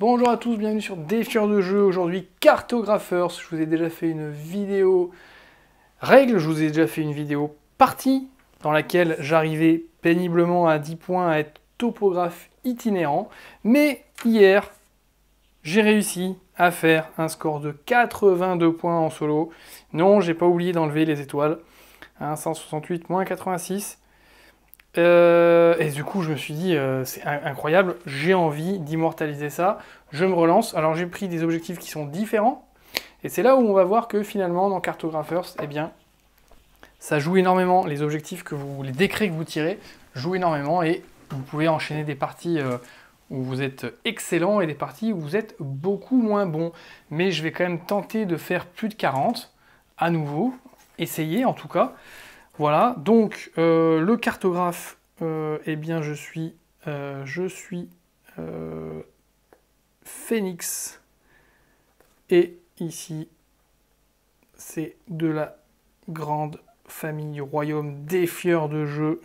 Bonjour à tous, bienvenue sur Défieur de jeu. Aujourd'hui, Cartographers. Je vous ai déjà fait une vidéo règles, je vous ai déjà fait une vidéo partie dans laquelle j'arrivais péniblement à 10 points à être topographe itinérant. Mais hier, j'ai réussi à faire un score de 82 points en solo. Non, j'ai pas oublié d'enlever les étoiles. 168 moins 86. Et du coup, je me suis dit, c'est incroyable, j'ai envie d'immortaliser ça. Je me relance. Alors, j'ai pris des objectifs qui sont différents. Et c'est là où on va voir que finalement, dans Cartographers, eh bien, ça joue énormément. Les objectifs les décrets que vous tirez jouent énormément. Et vous pouvez enchaîner des parties où vous êtes excellent et des parties où vous êtes beaucoup moins bon. Mais je vais quand même tenter de faire plus de 40 à nouveau. Essayer en tout cas. Voilà, donc le cartographe, eh bien je suis Phoenix, et ici c'est de la grande famille du royaume Défieur de jeu.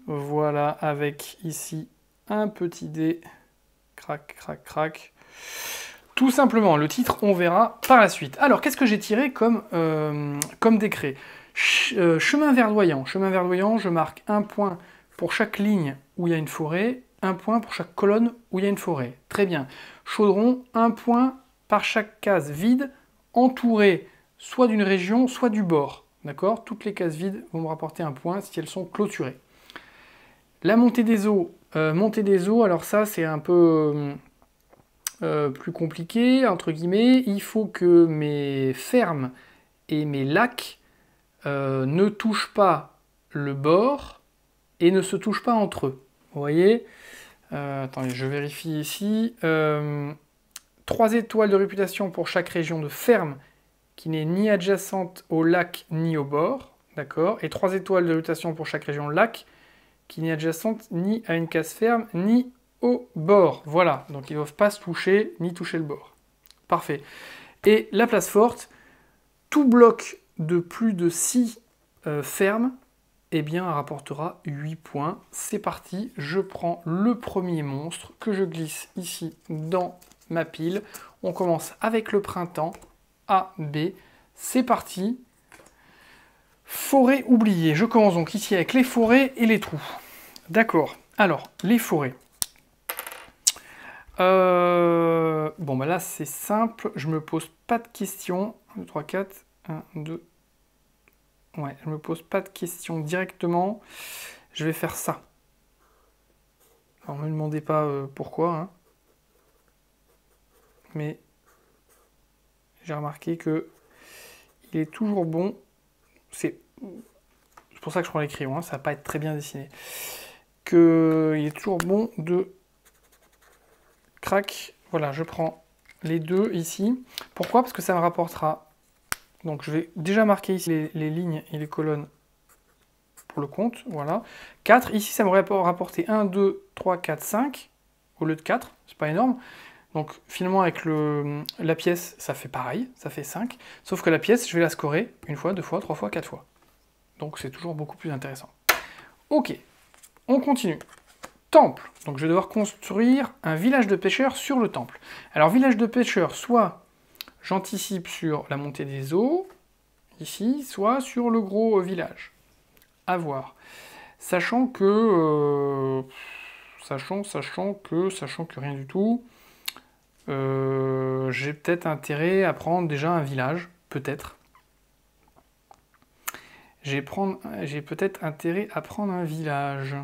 Voilà, avec ici un petit dé, crac, crac, crac. Tout simplement, le titre, on verra par la suite. Alors, qu'est-ce que j'ai tiré comme décret ? Chemin verdoyant. Chemin verdoyant, je marque un point pour chaque ligne où il y a une forêt, un point pour chaque colonne où il y a une forêt. Très bien. Chaudron, un point par chaque case vide, entourée soit d'une région, soit du bord. D'accord ? Toutes les cases vides vont me rapporter un point si elles sont clôturées. La montée des eaux. Alors ça, c'est un peu plus compliqué, entre guillemets. Il faut que mes fermes et mes lacs ne touchent pas le bord et ne se touchent pas entre eux. Vous voyez, attendez, je vérifie ici. 3 étoiles de réputation pour chaque région de ferme qui n'est ni adjacente au lac ni au bord. D'accord. Et 3 étoiles de réputation pour chaque région lac qui n'est adjacente ni à une case ferme ni au bord. Voilà, donc ils ne doivent pas se toucher ni toucher le bord. Parfait. Et la place forte, tout bloc de plus de 6 fermes, eh bien, rapportera 8 points. C'est parti, je prends le premier monstre que je glisse ici dans ma pile. On commence avec le printemps, A, B. C'est parti. Forêt oubliée. Je commence donc ici avec les forêts et les trous. D'accord. Alors, les forêts. Bon, bah là, c'est simple. Je me pose pas de questions. 1, 2, 3, 4. 1, 2. Ouais, je me pose pas de questions directement. Je vais faire ça. Alors, ne me demandez pas pourquoi. Hein. Mais j'ai remarqué que il est toujours bon. C'est pour ça que je prends les crayons. Hein, ça va pas être très bien dessiné. Il est toujours bon de crac. Voilà, je prends les deux ici. Pourquoi ? Parce que ça me rapportera. Donc je vais déjà marquer ici les lignes et les colonnes pour le compte. Voilà. 4. Ici, ça m'aurait rapporté 1, 2, 3, 4, 5 au lieu de 4. C'est pas énorme. Donc finalement, avec la pièce, ça fait pareil. Ça fait 5. Sauf que la pièce, je vais la scorer 1 fois, 2 fois, 3 fois, 4 fois. Donc c'est toujours beaucoup plus intéressant. Ok. On continue. Temple. Donc je vais devoir construire un village de pêcheurs sur le temple. Alors village de pêcheurs, soit j'anticipe sur la montée des eaux, ici, soit sur le gros village. À voir. Sachant que rien du tout, j'ai peut-être intérêt à prendre déjà un village, peut-être. J'ai peut-être intérêt à prendre un village.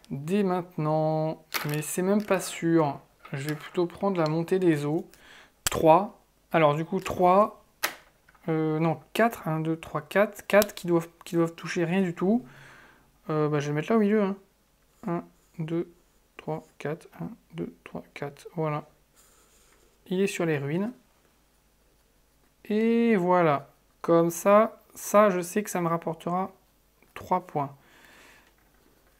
Dès maintenant, mais c'est même pas sûr. Je vais plutôt prendre la montée des eaux. 3. Alors du coup 3. Non, 4. 1, 2, 3, 4. 4 qui doivent toucher rien du tout. Je vais le mettre là au milieu. Hein. 1, 2, 3, 4. 1, 2, 3, 4. Voilà. Il est sur les ruines. Et voilà. Comme ça, je sais que ça me rapportera 3 points.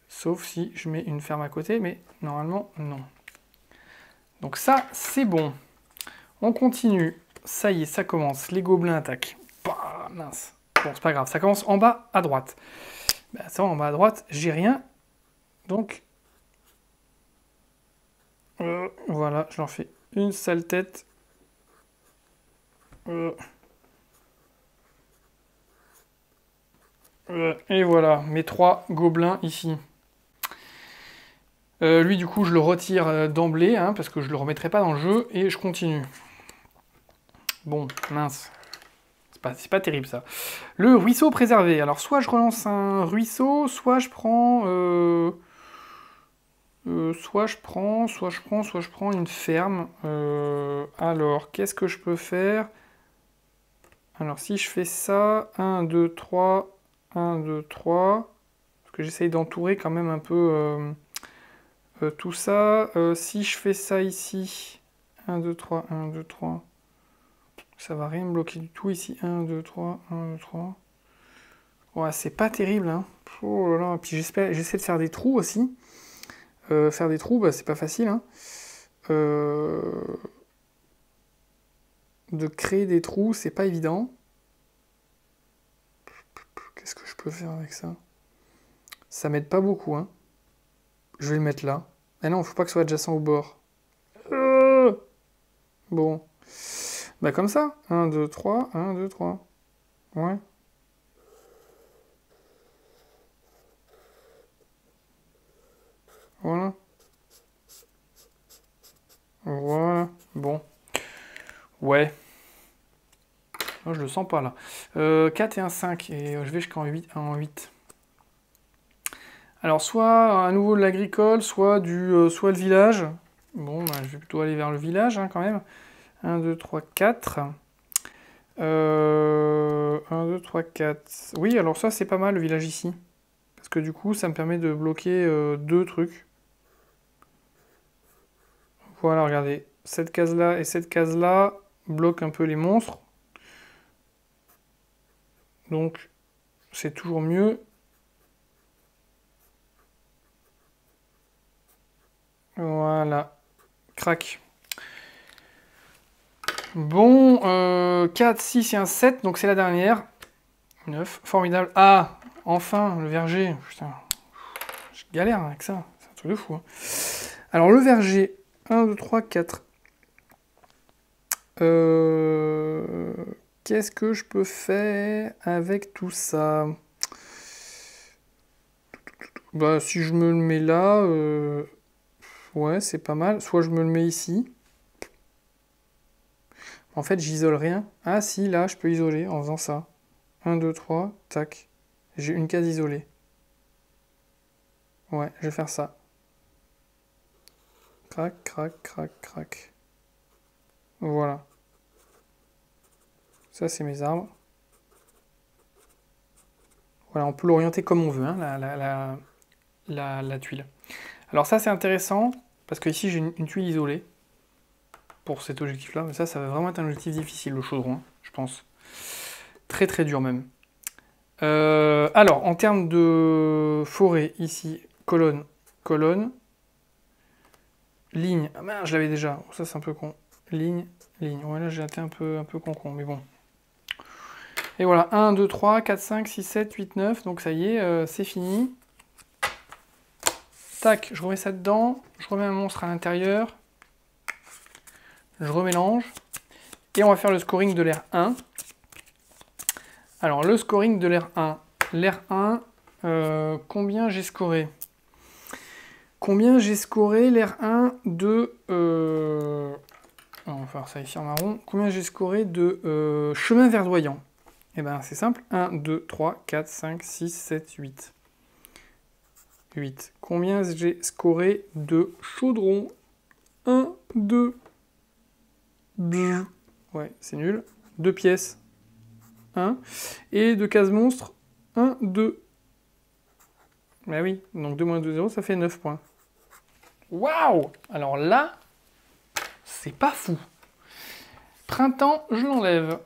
Sauf si je mets une ferme à côté, mais normalement, non. Donc ça, c'est bon. On continue. Ça y est, ça commence. Les gobelins attaquent. Bah, mince. Bon, c'est pas grave. Ça commence en bas à droite. Ça va, en bas à droite, j'ai rien. Donc, Voilà, je leur fais une sale tête. Et voilà, mes 3 gobelins ici. Lui, du coup, je le retire d'emblée, hein, parce que je le remettrai pas dans le jeu, et je continue. Bon, mince. C'est pas terrible, ça. Le ruisseau préservé. Alors, soit je relance un ruisseau, soit je prends... soit je prends une ferme. Alors, qu'est-ce que je peux faire? Alors, si je fais ça, 1, 2, 3, 1, 2, 3, parce que j'essaye d'entourer quand même un peu tout ça. Si je fais ça ici, 1, 2, 3, 1, 2, 3, ça va rien me bloquer du tout ici. 1, 2, 3, 1, 2, 3. Ouais, c'est pas terrible, hein. Oh là là. Puis j'essaie de faire des trous aussi. Faire des trous, bah, c'est pas facile, hein. De créer des trous, c'est pas évident. Qu'est-ce que je peux faire avec ça? Ça m'aide pas beaucoup, hein. Je vais le mettre là. Ah non, faut pas que ce soit adjacent au bord. Bon. Bah comme ça. 1, 2, 3, 1, 2, 3. Ouais. Voilà. Voilà. Bon. Ouais. Moi, je le sens pas là. 4 et un 5. Et je vais jusqu'en 8, en 8. Alors, soit à nouveau de l'agricole, soit soit le village. Bon, bah, je vais plutôt aller vers le village, hein, quand même. 1, 2, 3, 4. 1, 2, 3, 4. Oui, alors ça, c'est pas mal, le village ici. Parce que du coup, ça me permet de bloquer 2 trucs. Voilà, regardez. Cette case-là et cette case-là bloquent un peu les monstres. Donc, c'est toujours mieux. Voilà. Crac. Bon, 4, 6 et un 7, donc c'est la dernière. 9, formidable. Ah, enfin, le verger. Putain, je galère avec ça. C'est un truc de fou, hein. Alors, le verger. 1, 2, 3, 4. Qu'est-ce que je peux faire avec tout ça? Bah, si je me le mets là, ouais, c'est pas mal. Soit je me le mets ici. En fait, j'isole rien. Ah si, là, je peux isoler en faisant ça. 1, 2, 3, tac. J'ai une case isolée. Ouais, je vais faire ça. Crac, crac, crac, crac. Voilà. Ça, c'est mes arbres. Voilà, on peut l'orienter comme on veut, hein, la tuile. Alors ça, c'est intéressant, parce que ici, j'ai une tuile isolée pour cet objectif-là. Mais ça va vraiment être un objectif difficile, le chaudron, hein, je pense. Très, très dur même. Alors, en termes de forêt, ici, colonne, colonne, ligne. Ah merde, je l'avais déjà. Ça, c'est un peu con. Ligne, ligne. Ouais, là, j'ai été un peu con, mais bon. Et voilà, 1, 2, 3, 4, 5, 6, 7, 8, 9. Donc ça y est, c'est fini. Tac, je remets ça dedans. Je remets un monstre à l'intérieur. Je remélange. Et on va faire le scoring de l'air 1. Alors, le scoring de l'air 1. L'air 1, combien j'ai scoré? Combien j'ai scoré l'air 1 de... on va faire ça ici en marron. Combien j'ai scoré de chemin verdoyant? Eh bien, c'est simple. 1, 2, 3, 4, 5, 6, 7, 8. 8. Combien j'ai scoré de chaudron? 1, 2. Ouais, c'est nul. 2 pièces. 1. Et de case monstre, 1, 2. Bah oui, donc 2 moins 2, 0, ça fait 9 points. Waouh! Alors là, c'est pas fou. Printemps, je l'enlève.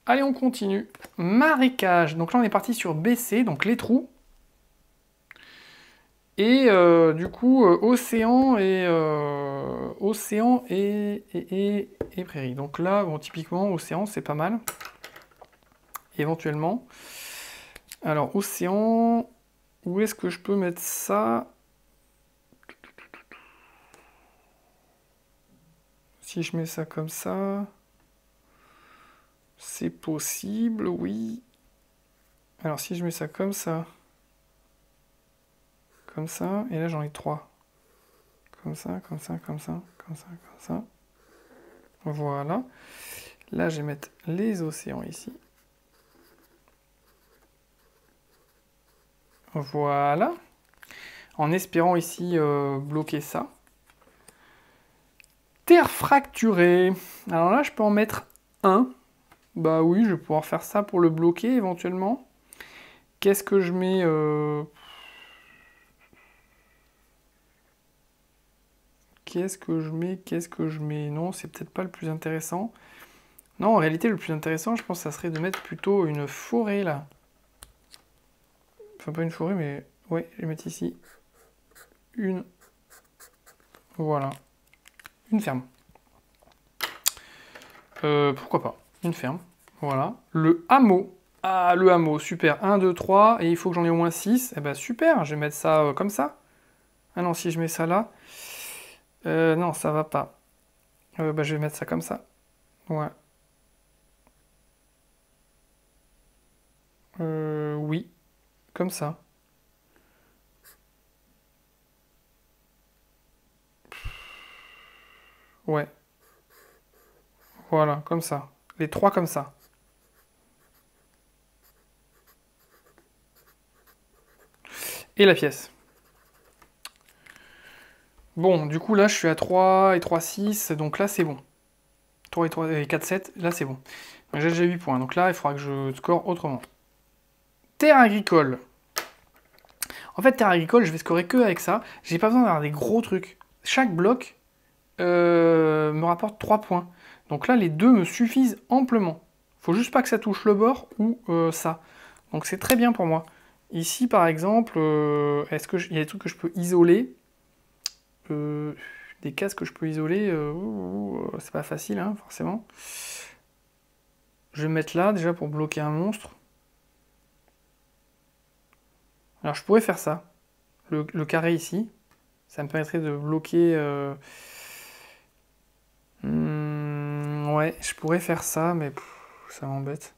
Allez, on continue. Marécage. Donc là, on est parti sur BC, donc les trous. Et du coup, océan et prairie. Donc là, bon, typiquement, océan, c'est pas mal. Éventuellement. Alors, océan, où est-ce que je peux mettre ça? Si je mets ça comme ça, c'est possible, oui. Alors si je mets ça, comme ça, et là j'en ai 3. Comme ça, comme ça, comme ça, comme ça, comme ça. Voilà. Là, je vais mettre les océans ici. Voilà. En espérant ici bloquer ça. Terre fracturée. Alors là, je peux en mettre un. Bah oui, je vais pouvoir faire ça pour le bloquer éventuellement. Qu'est-ce que je mets Qu'est-ce que je mets Non, c'est peut-être pas le plus intéressant. Non, en réalité, le plus intéressant, je pense, ça serait de mettre plutôt une forêt, là. Enfin, pas une forêt, mais... Ouais, je vais mettre ici. Une... Voilà. Une ferme. Pourquoi pas. Une ferme. Voilà. Le hameau. Ah, le hameau, super. 1, 2, 3, et il faut que j'en ai au moins 6. Eh ben, super, je vais mettre ça comme ça. Ah non, si je mets ça là... non, ça va pas. Bah, je vais mettre ça comme ça. Ouais. Oui. Comme ça. Ouais. Voilà, comme ça. Les 3 comme ça. Et la pièce. Bon, du coup, là, je suis à 3 et 3, 6. Donc là, c'est bon. 3 et 3 et 4, 7. Là, c'est bon. J'ai déjà 8 points. Donc là, il faudra que je score autrement. Terre agricole. En fait, terre agricole, je vais scorer que avec ça. J'ai pas besoin d'avoir des gros trucs. Chaque bloc me rapporte 3 points. Donc là, les deux me suffisent amplement. Faut juste pas que ça touche le bord ou ça. Donc c'est très bien pour moi. Ici, par exemple, est-ce qu'il y a des trucs que je peux isoler des cases que je peux isoler, c'est pas facile, hein, forcément. Je vais me mettre là, déjà, pour bloquer un monstre. Alors, je pourrais faire ça. Le carré ici. Ça me permettrait de bloquer... ouais, je pourrais faire ça, mais ça m'embête.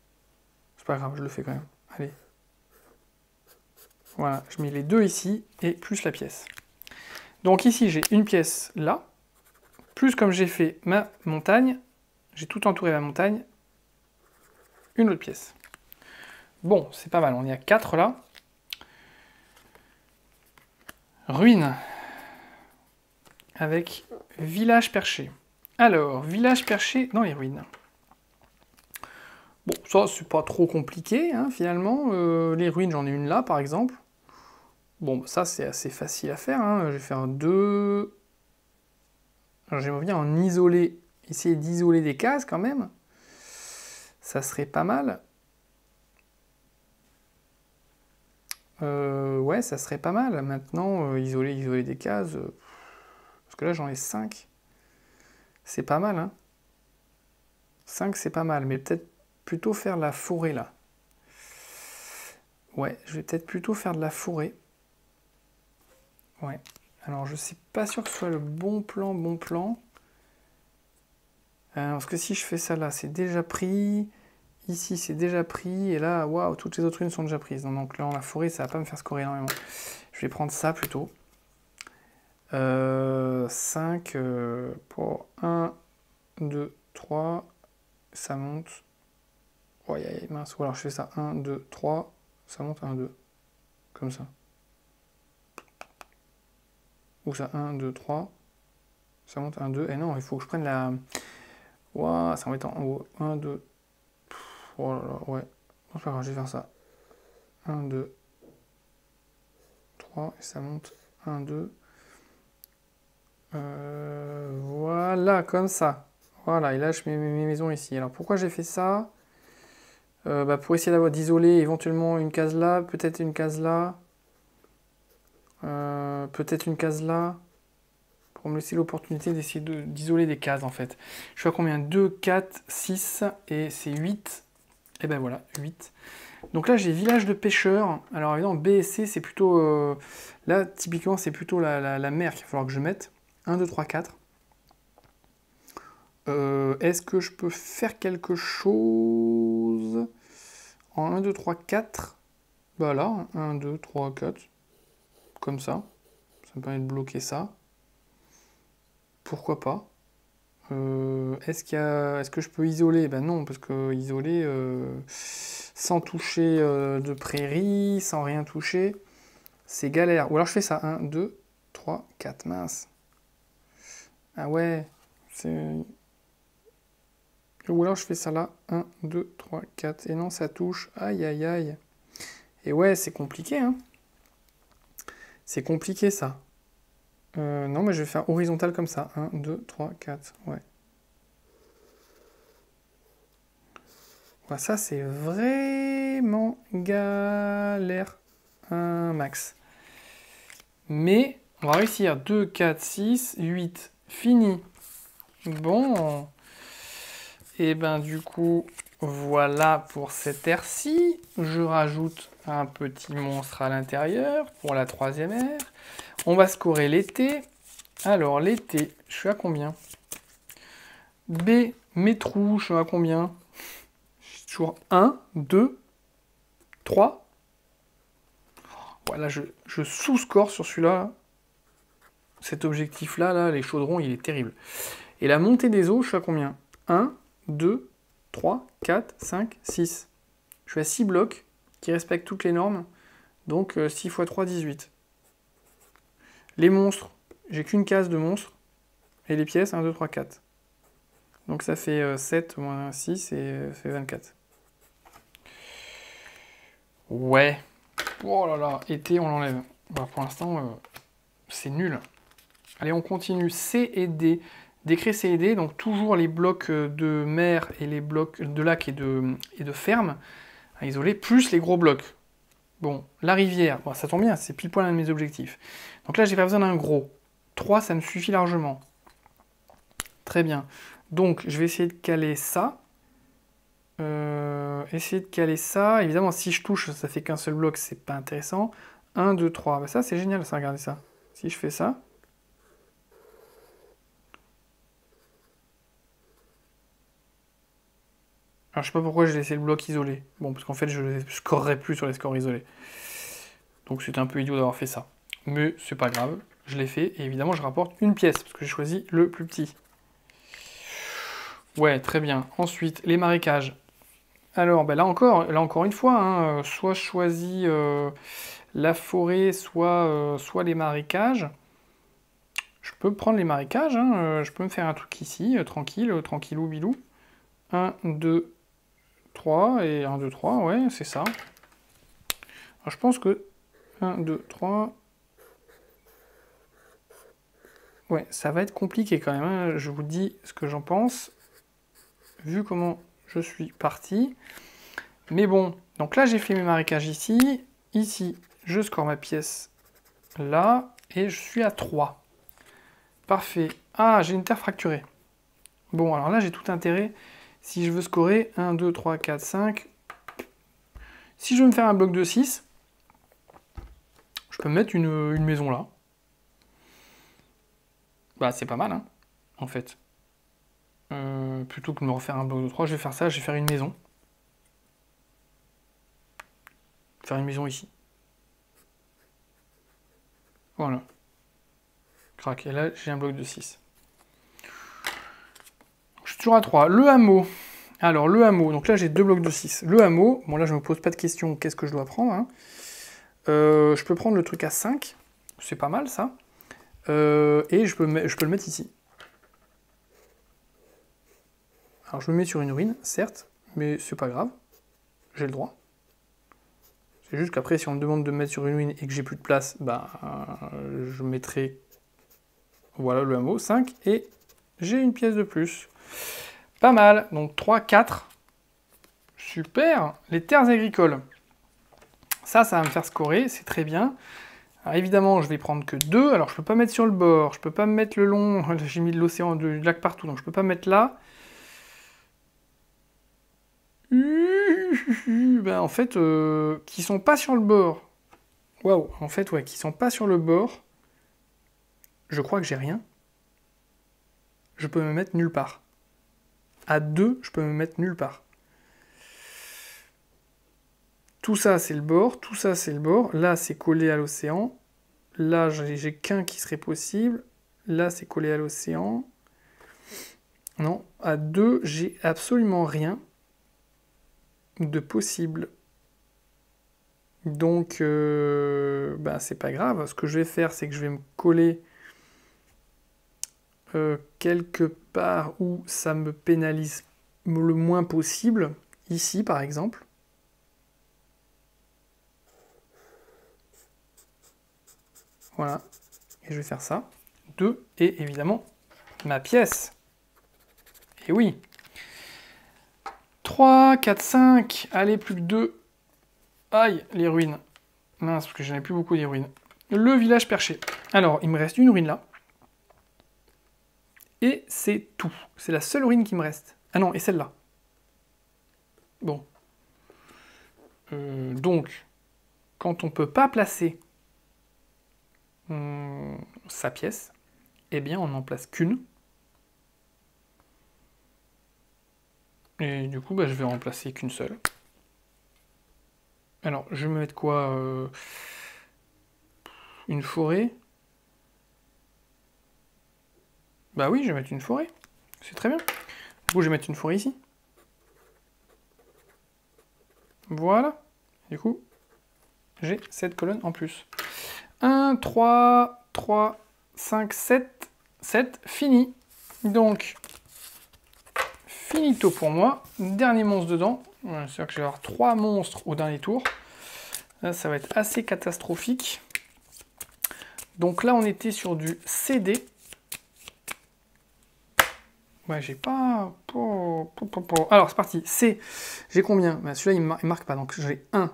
C'est pas grave, je le fais quand même. Allez. Voilà, je mets les deux ici, et plus la pièce. Donc ici, j'ai une pièce là, plus comme j'ai fait ma montagne, j'ai tout entouré ma montagne, une autre pièce. Bon, c'est pas mal, on est à 4 là. Ruine. Avec village perché. Alors, village perché dans les ruines. Bon, ça, c'est pas trop compliqué, hein, finalement. Les ruines, j'en ai une là, par exemple. Bon, ça, c'est assez facile à faire. Hein. Je vais faire 2... J'aimerais bien en isoler, essayer d'isoler des cases, quand même. Ça serait pas mal. Ouais, ça serait pas mal. Maintenant, isoler des cases... parce que là, j'en ai 5. C'est pas mal, hein. 5, c'est pas mal, mais peut-être plutôt faire la forêt, là. Ouais, je vais peut-être plutôt faire de la forêt. Ouais. Alors, je suis pas sûr que ce soit le bon plan. Parce que si je fais ça là, c'est déjà pris. Ici, c'est déjà pris. Et là, waouh, toutes les autres ruines sont déjà prises. Donc là, la forêt, ça va pas me faire scorer énormément. Je vais prendre ça plutôt. 5 pour 1, 2, 3. Ça monte. Oh, mince. Ou alors je fais ça 1, 2, 3. Ça monte 1, 2. Comme ça. Ou ça 1, 2, 3. Ça monte 1, 2. Et non, il faut que je prenne la... Waouh, ça va être en haut. 1, 2. Oh là là, ouais. Bon, c'est pas grave, je vais faire ça. 1, 2, 3. Et ça monte 1, 2. Voilà, comme ça. Voilà, et là, je mets mes maisons ici. Alors, pourquoi j'ai fait ça? Bah, pour essayer d'isoler éventuellement une case là, peut-être une case là. Peut-être une case là. Pour me laisser l'opportunité d'essayer d'isoler des cases, en fait. Je suis à combien? 2, 4, 6, et c'est 8. Et ben voilà, 8. Donc là, j'ai village de pêcheurs. Alors évidemment, B et C, c'est plutôt... là, typiquement, c'est plutôt la mer qu'il va falloir que je mette. 1, 2, 3, 4. Est-ce que je peux faire quelque chose en 1, 2, 3, 4? Bah là, 1, 2, 3, 4. Comme ça. Ça me permet de bloquer ça. Pourquoi pas? Est-ce que je peux isoler? Ben non, parce que isoler sans toucher de prairie, sans rien toucher, c'est galère. Ou alors je fais ça. 1, 2, 3, 4. Mince. Ah ouais. Ou alors je fais ça là. 1, 2, 3, 4. Et non, ça touche. Aïe, aïe, aïe. Et ouais, c'est compliqué, hein. C'est compliqué, ça. Non, mais je vais faire horizontal comme ça. 1, 2, 3, 4. Ouais. Ouais, ça, c'est vraiment galère. Un max. Mais on va réussir. 2, 4, 6, 8. Fini. Bon. Et ben du coup, voilà pour cette aire-ci. Je rajoute un petit monstre à l'intérieur pour la troisième aire. On va scorer l'été. Alors, l'été, je suis à combien? B, mes trous, je suis à combien? Toujours 1, 2, 3. Voilà, je sous-score sur celui-là. Cet objectif-là, là, les chaudrons, il est terrible. Et la montée des eaux, je suis à combien? 1, 2, 3, 4, 5, 6. Je suis à 6 blocs qui respectent toutes les normes. Donc 6 x 3, 18. Les monstres, j'ai qu'une case de monstres. Et les pièces, 1, 2, 3, 4. Donc ça fait 7 moins 6 et ça fait 24. Ouais. Oh là là, été, on l'enlève. Bah, pour l'instant, c'est nul. Allez, on continue. C et D. Décret C et D, donc toujours les blocs de mer et les blocs de lac et de ferme à isoler, plus les gros blocs. Bon, la rivière, bon, ça tombe bien, c'est pile poil un de mes objectifs. Donc là, j'ai pas besoin d'un gros. 3, ça me suffit largement. Très bien. Donc, je vais essayer de caler ça. Essayer de caler ça. Évidemment, si je touche, ça fait qu'un seul bloc, c'est pas intéressant. 1, 2, 3. Bah, ça, c'est génial, ça, regardez ça. Si je fais ça. Alors, je sais pas pourquoi j'ai laissé le bloc isolé. Bon, parce qu'en fait, je ne scorerai plus sur les scores isolés. Donc, c'était un peu idiot d'avoir fait ça. Mais c'est pas grave, je l'ai fait. Et évidemment, je rapporte une pièce, parce que j'ai choisi le plus petit. Ouais, très bien. Ensuite, les marécages. Alors, ben là encore une fois, hein, soit je choisis la forêt, soit les marécages. Je peux prendre les marécages, hein, je peux me faire un truc ici, tranquille, tranquillou bilou. 1, 2, 3, et 1, 2, 3, ouais, c'est ça. Alors, je pense que 1, 2, 3... Ouais, ça va être compliqué quand même, hein. Je vous dis ce que j'en pense, vu comment je suis parti. Mais bon, donc là j'ai fait mes marécages ici, ici je score ma pièce là, et je suis à 3. Parfait. Ah, j'ai une terre fracturée. Bon, alors là j'ai tout intérêt, si je veux scorer 1, 2, 3, 4, 5, si je veux me faire un bloc de 6, je peux me mettre une maison là. Bah c'est pas mal, hein, en fait. Plutôt que de me refaire un bloc de 3, je vais faire ça, je vais faire une maison. Faire une maison ici. Voilà. Crac, et là j'ai un bloc de 6. Je suis toujours à 3. Le hameau. Alors le hameau, donc là j'ai 2 blocs de 6. Le hameau, bon là je me pose pas de question, qu'est-ce que je dois prendre, hein. Je peux prendre le truc à 5, c'est pas mal ça. Et je peux le mettre ici. Alors je me mets sur une ruine, certes, mais c'est pas grave, j'ai le droit. C'est juste qu'après, si on me demande de me mettre sur une ruine et que j'ai plus de place, bah, je mettrai, voilà, le hameau, 5, et j'ai une pièce de plus. Pas mal, donc 3, 4. Super, les terres agricoles. Ça va me faire scorer, c'est très bien. Alors évidemment, je vais prendre que 2. Alors je peux pas mettre sur le bord, je peux pas me mettre le long, j'ai mis de l'océan, du lac partout, donc je peux pas mettre là. Ben, en fait, qui sont pas sur le bord. Waouh, en fait, ouais, qui sont pas sur le bord. Je crois que j'ai rien. Je peux me mettre nulle part. À 2, je peux me mettre nulle part. Tout ça, c'est le bord. Tout ça, c'est le bord. Là, c'est collé à l'océan. Là, j'ai qu'un qui serait possible. Là, c'est collé à l'océan. Non, à 2, j'ai absolument rien de possible. Donc, bah, c'est pas grave. Ce que je vais faire, c'est que je vais me coller quelque part où ça me pénalise le moins possible. Ici, par exemple. Voilà. Et je vais faire ça. 2. Et évidemment, ma pièce. Et oui. 3, 4, 5. Allez, plus que 2. Aïe, les ruines. Mince, parce que j'en ai plus beaucoup des ruines. Le village perché. Alors, il me reste une ruine là. Et c'est tout. C'est la seule ruine qui me reste. Ah non, et celle-là. Bon. Donc, quand on peut pas placer sa pièce, eh bien, on n'en place qu'une. Et du coup, bah, je vais remplacer qu'une seule. Alors, je vais me mettre quoi une forêt. Bah oui, je vais mettre une forêt. C'est très bien. Du coup, je vais mettre une forêt ici. Voilà. Du coup, j'ai cette colonne en plus. 1, 3, 3, 5, 7. 7, fini. Donc, finito pour moi. Dernier monstre dedans. C'est-à-dire que je vais avoir 3 monstres au dernier tour. Là, ça va être assez catastrophique. Donc là, on était sur du CD. Ouais, j'ai pas... Alors, c'est parti. C, j'ai combien? Bah, celui-là, il marque pas. Donc, j'ai 1,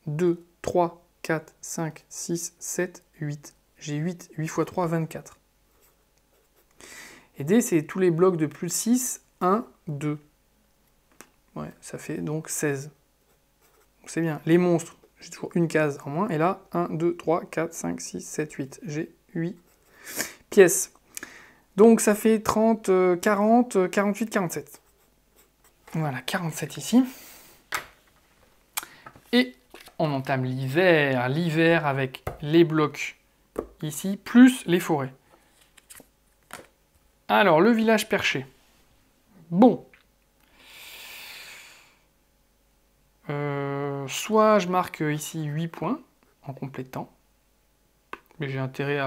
2, 3, 4, 5, 6, 7, 8. J'ai 8. 8 x 3, 24. Et D, c'est tous les blocs de plus de 6. 1, 2. Ouais, ça fait donc 16. C'est bien. Les monstres, j'ai toujours une case en moins. Et là, 1, 2, 3, 4, 5, 6, 7, 8. J'ai 8 pièces. Donc ça fait 30, 40, 48, 47. Voilà, 47 ici. Et on entame l'hiver. L'hiver avec les blocs ici, plus les forêts. Alors, le village perché. Bon. Soit je marque ici 8 points en complétant. Mais j'ai intérêt,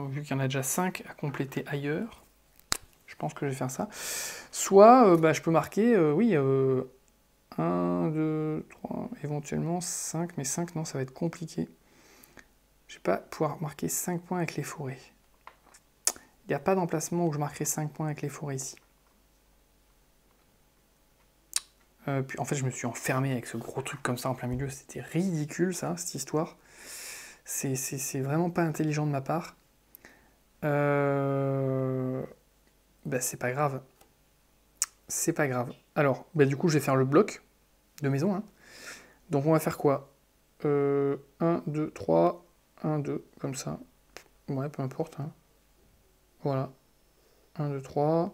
vu qu'il y en a déjà 5, à compléter ailleurs. Je pense que je vais faire ça. Soit bah, je peux marquer, oui, 1, 2, 3, éventuellement 5. Mais 5, non, ça va être compliqué. Je ne vais pas pouvoir marquer 5 points avec les forêts. Il n'y a pas d'emplacement où je marquerai 5 points avec les forêts ici. Puis en fait, je me suis enfermé avec ce gros truc comme ça en plein milieu. C'était ridicule, ça, cette histoire. C'est vraiment pas intelligent de ma part. Bah, c'est pas grave. C'est pas grave. Alors, bah, du coup, je vais faire le bloc de maison. Hein. Donc, on va faire quoi 1, 2, 3, 1, 2, comme ça. Ouais, peu importe. Hein. Voilà. 1, 2, 3.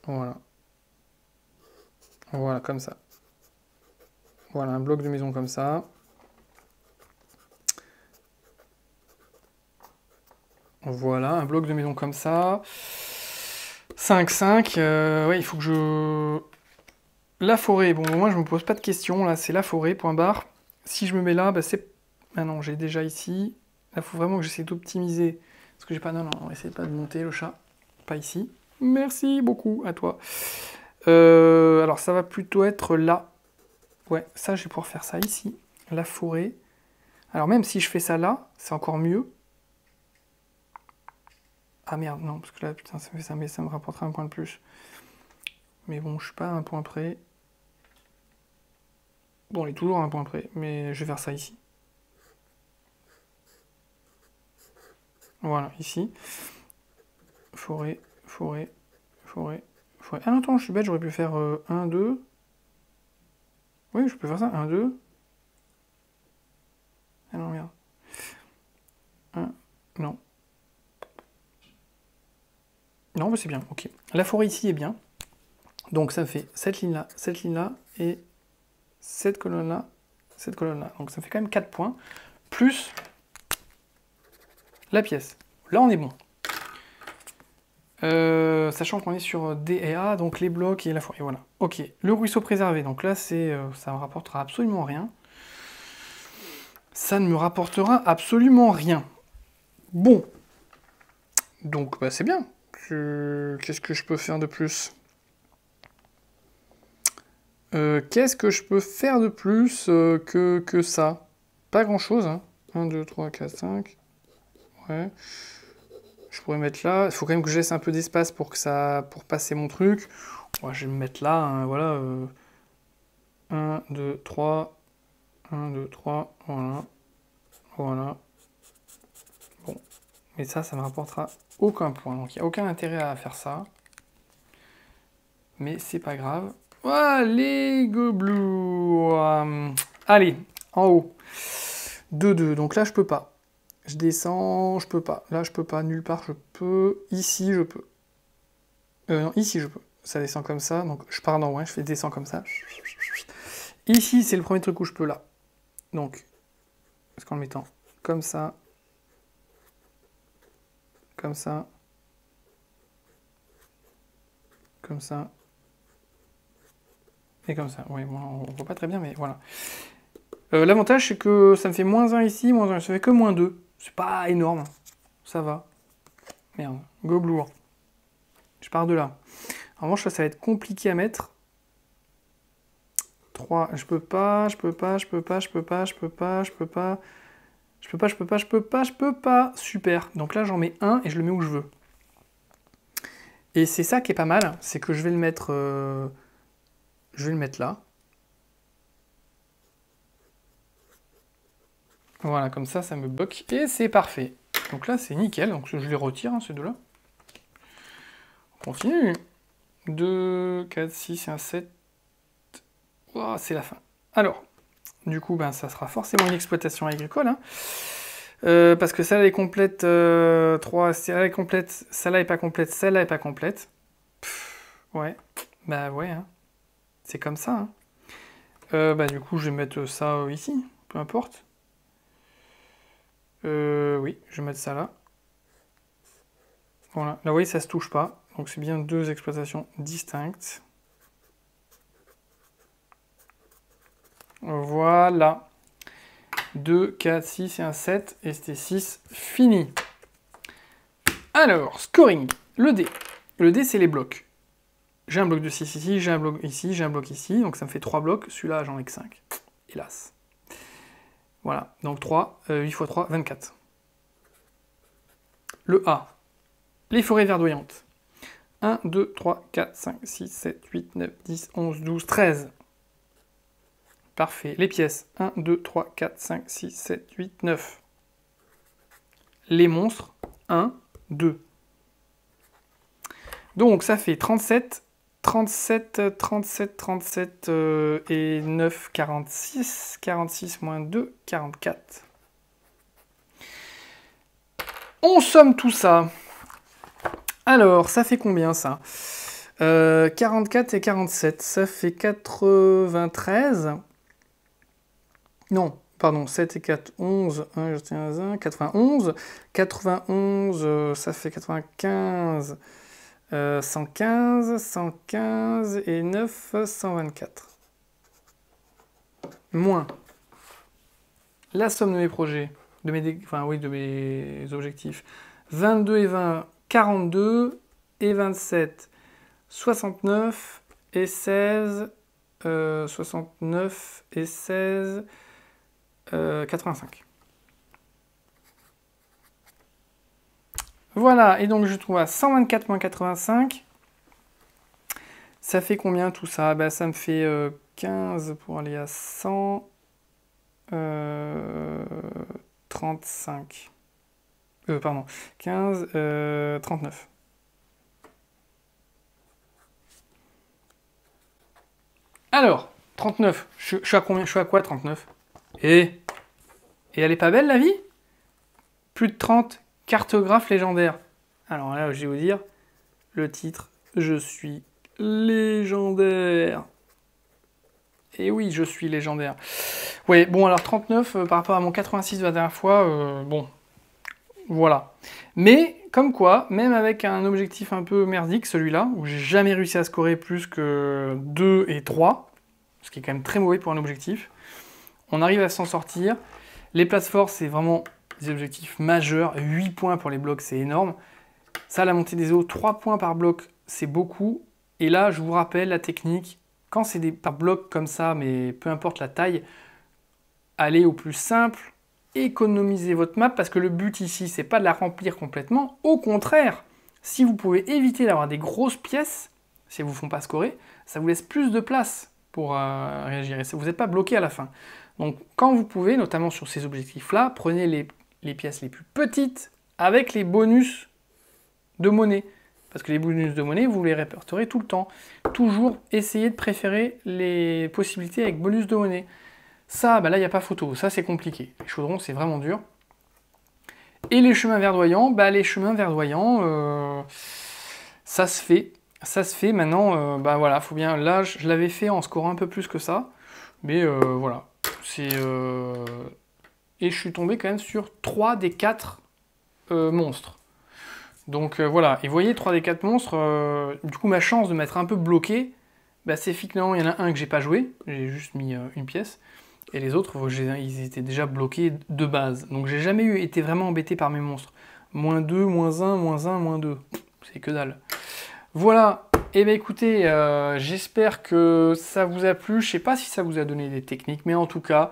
Voilà. Voilà, comme ça. Voilà, un bloc de maison comme ça. Voilà, un bloc de maison comme ça. 5, 5. Ouais, il faut que je... La forêt, bon, moi je me pose pas de questions, là, c'est la forêt, point barre. Si je me mets là, bah, c'est... Ah non, j'ai déjà ici. Là, il faut vraiment que j'essaie d'optimiser. Parce que j'ai pas... Non, non, on essaie pas de monter le chat. Pas ici. Merci beaucoup à toi. Alors, ça va plutôt être là. Ouais, ça, je vais pouvoir faire ça ici. La forêt. Alors, même si je fais ça là, c'est encore mieux. Ah merde, non, parce que là, putain, ça fait ça, mais ça me rapportera un point de plus. Mais bon, je suis pas à un point près. Bon, il est toujours à un point près, mais je vais faire ça ici. Voilà, ici. Forêt, forêt, forêt, forêt. Ah non, attends, je suis bête, j'aurais pu faire 1, 2. Oui, je peux faire ça, 1, 2. Ah non, merde. 1, non. Non, mais c'est bien, ok. La forêt ici est bien. Donc ça fait cette ligne-là, et cette colonne-là, cette colonne-là. Donc ça fait quand même 4 points, plus la pièce. Là, on est bon. Sachant qu'on est sur D et A, donc les blocs et la forêt, voilà. Ok, le ruisseau préservé, donc là, ça me rapportera absolument rien. Ça ne me rapportera absolument rien. Bon. Donc, bah, c'est bien. Qu'est-ce que je peux faire de plus? Qu'est-ce que je peux faire de plus que ça? Pas grand-chose, hein. 1, 2, 3, 4, 5. Ouais. Je pourrais mettre là. Il faut quand même que je laisse un peu d'espace pour passer mon truc. Ouais, je vais me mettre là, hein, voilà. 1, 2, 3. 1, 2, 3. Voilà. Voilà. Bon. Mais ça me rapportera aucun point. Donc il n'y a aucun intérêt à faire ça. Mais c'est pas grave. Allez, gobelou. Allez, en haut. 2, 2. Donc là, je peux pas. Je descends, je peux pas. Là, je peux pas. Nulle part, je peux. Ici, je peux. Non, ici, je peux. Ça descend comme ça. Donc, je pars d'en haut. Je fais descend comme ça. Ici, c'est le premier truc où je peux là. Donc, parce qu'en le mettant comme ça. Comme ça. Comme ça. Et comme ça. Oui, bon, on voit pas très bien, mais voilà. L'avantage, c'est que ça me fait -1 ici, -1. Ça fait que -2. C'est pas énorme. Ça va. Merde. Goblour. Je pars de là. En revanche, ça va être compliqué à mettre. 3. Je peux pas. Super. Donc là, j'en mets un et je le mets où je veux. Et c'est ça qui est pas mal, c'est que je vais le mettre là. Voilà, comme ça me bloque et c'est parfait. Donc là, c'est nickel. Donc je les retire, hein, ces deux-là. On continue. 2, 4, 6 et un 7. Oh, c'est la fin. Alors, du coup, ben, ça sera forcément une exploitation agricole. Hein. Parce que celle-là est complète. 3, celle-là est complète. Celle-là est pas complète. Celle-là est pas complète. Ouais. Bah ouais. Hein. C'est comme ça. Hein. Bah du coup, je vais mettre ça ici. Peu importe. Oui, je vais mettre ça là. Voilà. Là, vous voyez, ça se touche pas. Donc c'est bien deux exploitations distinctes. Voilà. 2, 4, 6 et un 7. Et c'était 6. Fini. Alors, scoring. Le dé. Le dé, c'est les blocs. J'ai un bloc de 6 ici, j'ai un bloc ici, j'ai un bloc ici. Donc ça me fait 3 blocs. Celui-là, j'en ai que 5. Hélas. Voilà. Donc 3, 8 x 3, 24. Le A. Les forêts verdoyantes. 1, 2, 3, 4, 5, 6, 7, 8, 9, 10, 11, 12, 13. Parfait. Les pièces. 1, 2, 3, 4, 5, 6, 7, 8, 9. Les monstres. 1, 2. Donc ça fait 37, 37, 37, 37 et 9, 46. 46 moins 2, 44. On somme tout ça. Alors, ça fait combien ça 44 et 47, ça fait 93. Non, pardon, 7 et 4, 11. 1, 91. 91, ça fait 95. 115, 115 et 9, 124. Moins la somme de mes projets, de mes objectifs. 22 et 20, 42 et 27, 69 et 16, 69 et 16, 85. Voilà, et donc je trouve à 124 moins 85. Ça fait combien tout ça? Bah, ça me fait 15 pour aller à 100. 35. Pardon. 15, 39. Alors, 39. Je suis à combien? Je suis à quoi, 39? Et elle est pas belle, la vie? Plus de 30 cartographes légendaires. Alors là, je vais vous dire, le titre, je suis légendaire. Et oui, je suis légendaire. Ouais, bon, alors 39 par rapport à mon 86 de la dernière fois, bon, voilà. Mais, comme quoi, même avec un objectif un peu merdique, celui-là, où j'ai jamais réussi à scorer plus que 2 et 3, ce qui est quand même très mauvais pour un objectif, on arrive à s'en sortir. Les places fortes, c'est vraiment des objectifs majeurs. 8 points pour les blocs, c'est énorme. Ça, la montée des eaux, 3 points par bloc, c'est beaucoup. Et là, je vous rappelle la technique, quand c'est des par bloc comme ça, mais peu importe la taille, allez au plus simple, économisez votre map, parce que le but ici, c'est pas de la remplir complètement. Au contraire, si vous pouvez éviter d'avoir des grosses pièces, si elles vous font pas scorer, ça vous laisse plus de place pour réagir. Et vous n'êtes pas bloqué à la fin. Donc quand vous pouvez, notamment sur ces objectifs-là, prenez les pièces les plus petites avec les bonus de monnaie. Parce que les bonus de monnaie, vous les répertorez tout le temps. Toujours essayez de préférer les possibilités avec bonus de monnaie. Ça, bah là, il n'y a pas photo. Ça, c'est compliqué. Les chaudrons, c'est vraiment dur. Et les chemins verdoyants, bah les chemins verdoyants, ça se fait. Ça se fait. Maintenant, bah voilà, faut bien... Là, je l'avais fait en scorant un peu plus que ça. Mais voilà. Et je suis tombé quand même sur 3 des 4 monstres. Donc voilà, et vous voyez, 3 des 4 monstres, du coup ma chance de m'être un peu bloqué, bah, c'est finalement il y en a un que j'ai pas joué, j'ai juste mis une pièce, et les autres, ils étaient déjà bloqués de base. Donc j'ai jamais été vraiment embêté par mes monstres. Moins 2, moins 1, moins 1, moins 2, c'est que dalle. Voilà, et bien écoutez, j'espère que ça vous a plu, je sais pas si ça vous a donné des techniques, mais en tout cas...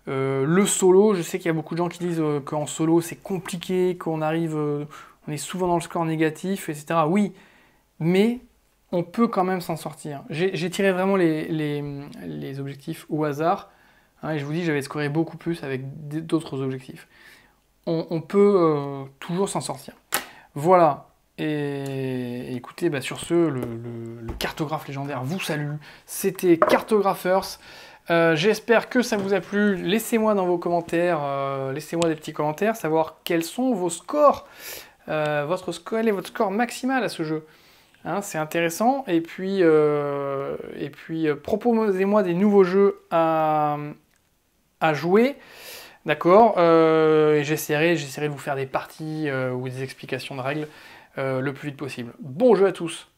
le solo, je sais qu'il y a beaucoup de gens qui disent qu'en solo c'est compliqué, qu'on arrive, on est souvent dans le score négatif, etc. Oui, mais on peut quand même s'en sortir. J'ai tiré vraiment les objectifs au hasard, hein, et je vous dis j'avais scoré beaucoup plus avec d'autres objectifs. On peut toujours s'en sortir. Voilà, et écoutez, bah, sur ce, le cartographe légendaire vous salue. C'était Cartographers. J'espère que ça vous a plu. Laissez-moi dans vos commentaires, laissez-moi des petits commentaires, savoir quels sont vos scores, quel est votre score maximal à ce jeu. Hein, c'est intéressant. Et puis proposez-moi des nouveaux jeux à jouer. D'accord. Et j'essaierai de vous faire des parties ou des explications de règles le plus vite possible. Bon jeu à tous.